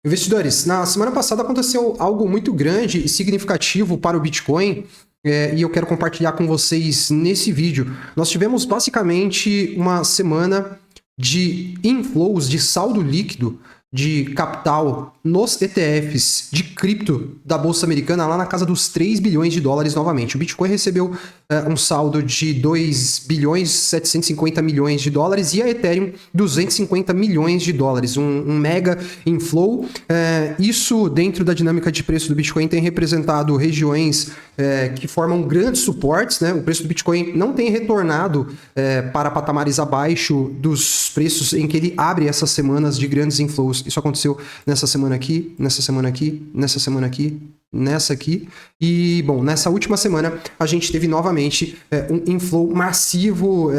Investidores, na semana passada aconteceu algo muito grande e significativo para o Bitcoin, e eu quero compartilhar com vocês nesse vídeo. Nós tivemos basicamente uma semana de inflows, de saldo líquido de capital nos ETFs de cripto da Bolsa Americana lá na casa dos 3 bilhões de dólares novamente. O Bitcoin recebeu um saldo de 2 bilhões 750 milhões de dólares e a Ethereum 250 milhões de dólares. Um mega inflow. Isso dentro da dinâmica de preço do Bitcoin tem representado regiões que formam grandes suportes, né? O preço do Bitcoin não tem retornado para patamares abaixo dos preços em que ele abre essas semanas de grandes inflows. Isso aconteceu nessa semana aqui, nessa semana aqui, nessa semana aqui, nessa aqui. E, bom, nessa última semana a gente teve novamente um inflow massivo,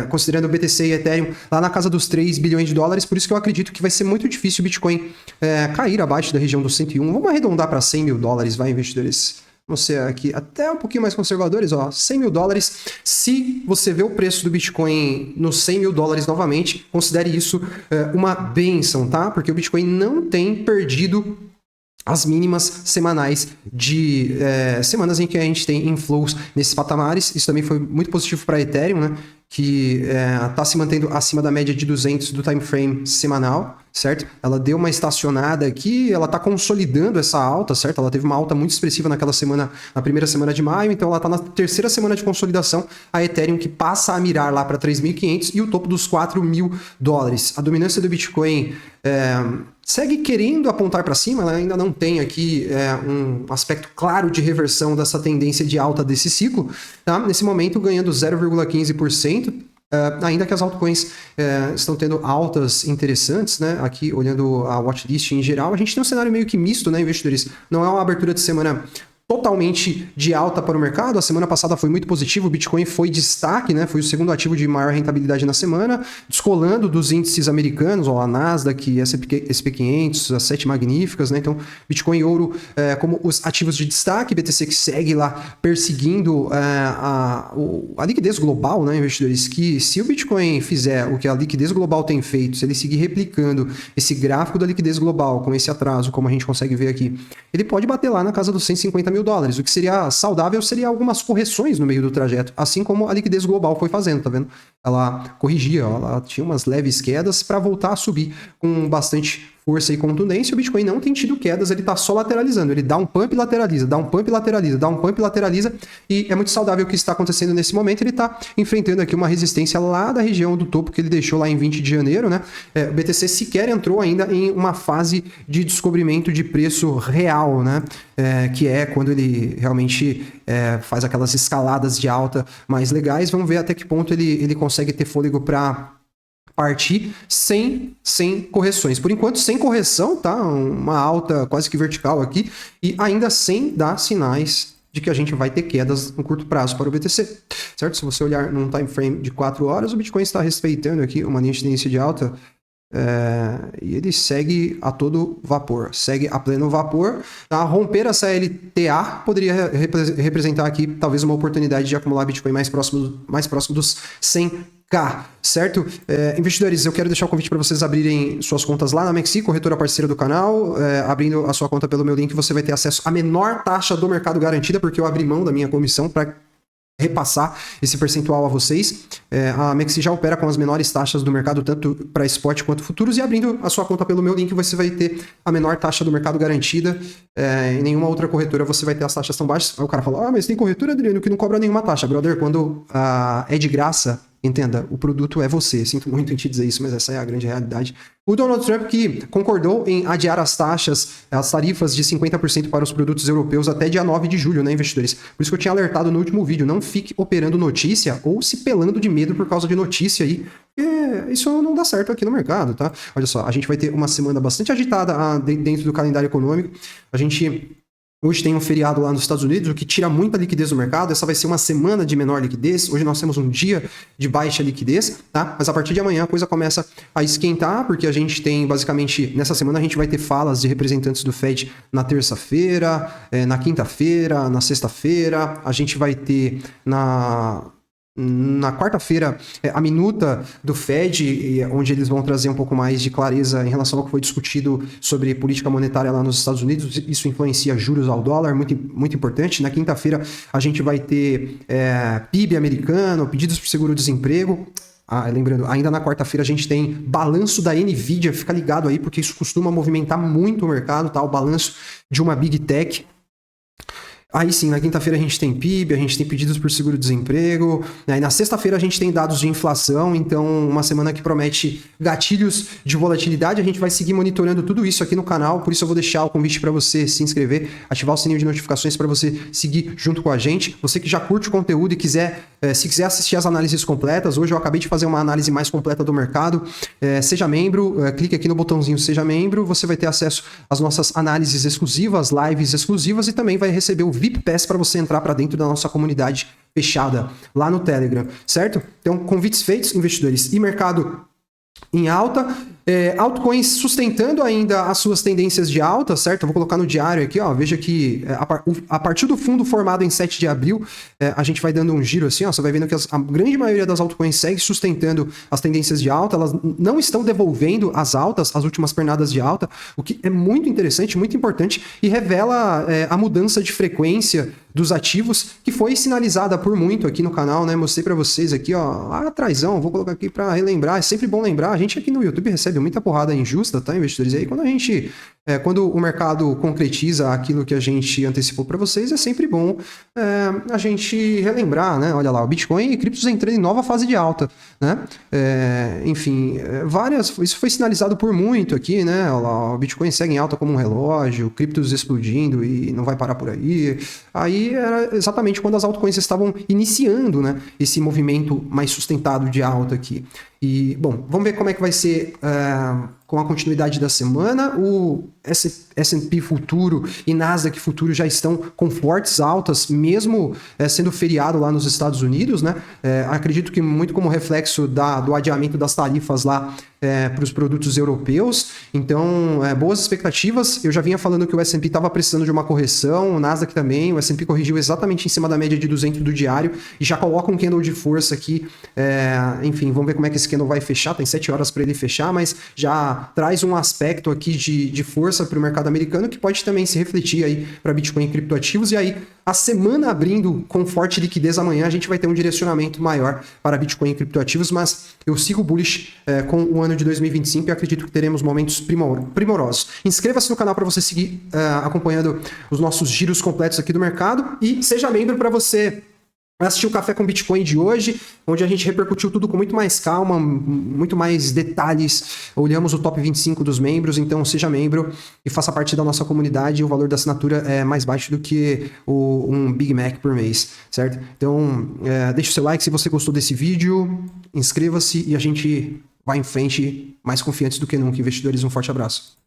considerando o BTC e Ethereum, lá na casa dos 3 bilhões de dólares. Por isso que eu acredito que vai ser muito difícil o Bitcoin cair abaixo da região dos 101. Vamos arredondar para 100 mil dólares, vai, investidores? Vamos ser aqui até um pouquinho mais conservadores, ó, 100 mil dólares. Se você vê o preço do Bitcoin nos 100 mil dólares novamente, considere isso uma bênção, tá? Porque o Bitcoin não tem perdido as mínimas semanais de semanas em que a gente tem inflows nesses patamares. Isso também foi muito positivo para a Ethereum, né? Que está se mantendo acima da média de 200 do time frame semanal, certo? Ela deu uma estacionada aqui, ela está consolidando essa alta, certo? Ela teve uma alta muito expressiva naquela semana, na primeira semana de maio, então ela está na terceira semana de consolidação. A Ethereum que passa a mirar lá para 3.500 e o topo dos 4 mil dólares. A dominância do Bitcoin segue querendo apontar para cima, ela ainda não tem aqui um aspecto claro de reversão dessa tendência de alta desse ciclo, tá? Nesse momento ganhando 0,15%, ainda que as altcoins estão tendo altas interessantes, né? Aqui olhando a watchlist em geral, a gente tem um cenário meio que misto, né, investidores? Não é uma abertura de semana totalmente de alta para o mercado. A semana passada foi muito positivo, o Bitcoin foi destaque, né? Foi o segundo ativo de maior rentabilidade na semana, descolando dos índices americanos, ó, a Nasdaq, S&P 500, as 7 magníficas, né? Então, Bitcoin e ouro como os ativos de destaque, BTC que segue lá perseguindo a liquidez global, né, investidores? Que se o Bitcoin fizer o que a liquidez global tem feito, se ele seguir replicando esse gráfico da liquidez global com esse atraso, como a gente consegue ver aqui, ele pode bater lá na casa dos 150 mil dólares. O que seria saudável seria algumas correções no meio do trajeto, assim como a liquidez global foi fazendo, tá vendo? Ela corrigia, ela tinha umas leves quedas para voltar a subir com bastante força e contundência. O Bitcoin não tem tido quedas, ele tá só lateralizando, ele dá um pump e lateraliza, dá um pump e lateraliza, dá um pump e lateraliza, e é muito saudável o que está acontecendo nesse momento. Ele tá enfrentando aqui uma resistência lá da região do topo que ele deixou lá em 20 de janeiro, né? O BTC sequer entrou ainda em uma fase de descobrimento de preço real, né? Que é quando ele realmente faz aquelas escaladas de alta mais legais. Vamos ver até que ponto ele consegue ter fôlego para partir sem correções. Por enquanto, sem correção, tá? Uma alta quase que vertical aqui e ainda sem dar sinais de que a gente vai ter quedas no curto prazo para o BTC, certo? Se você olhar num time frame de 4 horas, o Bitcoin está respeitando aqui uma linha de tendência de alta e ele segue a todo vapor, segue a pleno vapor. A romper essa LTA poderia representar aqui talvez uma oportunidade de acumular Bitcoin mais próximo dos 100k, certo? Investidores, eu quero deixar o convite para vocês abrirem suas contas lá na Mexi, corretora parceira do canal. Abrindo a sua conta pelo meu link, você vai ter acesso à menor taxa do mercado garantida, porque eu abri mão da minha comissão para repassar esse percentual a vocês. A Mexi já opera com as menores taxas do mercado, tanto para spot quanto futuros, e abrindo a sua conta pelo meu link, você vai ter a menor taxa do mercado garantida. Em nenhuma outra corretora você vai ter as taxas tão baixas. Aí o cara fala, mas tem corretora, Adriano, que não cobra nenhuma taxa. Brother, quando é de graça, entenda, o produto é você. Sinto muito em te dizer isso, mas essa é a grande realidade. O Donald Trump que concordou em adiar as tarifas de 50% para os produtos europeus até dia 9 de julho, né, investidores? Por isso que eu tinha alertado no último vídeo, não fique operando notícia ou se pelando de medo por causa de notícia aí. Isso não dá certo aqui no mercado, tá? Olha só, a gente vai ter uma semana bastante agitada dentro do calendário econômico. A gente hoje tem um feriado lá nos Estados Unidos, o que tira muita liquidez do mercado. Essa vai ser uma semana de menor liquidez. Hoje nós temos um dia de baixa liquidez, tá? Mas a partir de amanhã a coisa começa a esquentar, porque a gente tem, basicamente, nessa semana a gente vai ter falas de representantes do Fed na terça-feira, na quinta-feira, na sexta-feira. A gente vai ter Na quarta-feira, a minuta do Fed, onde eles vão trazer um pouco mais de clareza em relação ao que foi discutido sobre política monetária lá nos Estados Unidos. Isso influencia juros ao dólar, muito, muito importante. Na quinta-feira, a gente vai ter PIB americano, pedidos por seguro-desemprego. Lembrando, ainda na quarta-feira a gente tem balanço da Nvidia, fica ligado aí, porque isso costuma movimentar muito o mercado, tá? O balanço de uma Big Tech. Aí sim, na quinta-feira a gente tem PIB, a gente tem pedidos por seguro-desemprego, né? E na sexta-feira a gente tem dados de inflação, então uma semana que promete gatilhos de volatilidade. A gente vai seguir monitorando tudo isso aqui no canal, por isso eu vou deixar o convite para você se inscrever, ativar o sininho de notificações para você seguir junto com a gente. Você que já curte o conteúdo e quiser, se quiser assistir as análises completas, hoje eu acabei de fazer uma análise mais completa do mercado, seja membro, clique aqui no botãozinho Seja Membro, você vai ter acesso às nossas análises exclusivas, lives exclusivas e também vai receber o VIP Pass para você entrar para dentro da nossa comunidade fechada lá no Telegram, certo? Então, convites feitos, investidores, e mercado em alta, altcoins sustentando ainda as suas tendências de alta, certo? Eu vou colocar no diário aqui, ó, veja que a partir do fundo formado em 7 de abril, a gente vai dando um giro assim, ó, você vai vendo que a grande maioria das altcoins segue sustentando as tendências de alta, elas não estão devolvendo as altas, as últimas pernadas de alta, o que é muito interessante, muito importante e revela a mudança de frequência dos ativos, que foi sinalizada por muito aqui no canal, né? Mostrei para vocês aqui, ó, lá atrásão, vou colocar aqui para relembrar, é sempre bom lembrar, a gente aqui no YouTube recebe muita porrada injusta, tá, investidores? E aí quando o mercado concretiza aquilo que a gente antecipou para vocês, é sempre bom a gente relembrar, né? Olha lá, o Bitcoin e criptos entrando em nova fase de alta, né? Isso foi sinalizado por muito aqui, né? Olha lá, o Bitcoin segue em alta como um relógio, criptos explodindo e não vai parar por aí. Aí era exatamente quando as altcoins estavam iniciando, né, esse movimento mais sustentado de alta aqui. E, bom, vamos ver como é que vai ser com a continuidade da semana. O S&P futuro e Nasdaq futuro já estão com fortes altas, mesmo sendo feriado lá nos Estados Unidos, né? Acredito que muito como reflexo do adiamento das tarifas lá para os produtos europeus. Então, boas expectativas. Eu já vinha falando que o S&P estava precisando de uma correção, o Nasdaq também. O S&P corrigiu exatamente em cima da média de 200 do diário e já coloca um candle de força aqui. Enfim, vamos ver como é que esse candle vai fechar. Tem 7 horas para ele fechar, mas já traz um aspecto aqui de força para o mercado americano que pode também se refletir aí para Bitcoin e criptoativos. E aí, a semana abrindo com forte liquidez amanhã, a gente vai ter um direcionamento maior para Bitcoin e criptoativos, mas eu sigo bullish com o ano de 2025 e acredito que teremos momentos primorosos. Inscreva-se no canal para você seguir acompanhando os nossos giros completos aqui do mercado e seja membro para você assistir o Café com Bitcoin de hoje, onde a gente repercutiu tudo com muito mais calma, muito mais detalhes, olhamos o top 25 dos membros, então seja membro e faça parte da nossa comunidade, o valor da assinatura é mais baixo do que um Big Mac por mês, certo? Então, deixe o seu like se você gostou desse vídeo, inscreva-se e a gente vai em frente mais confiantes do que nunca, investidores, um forte abraço.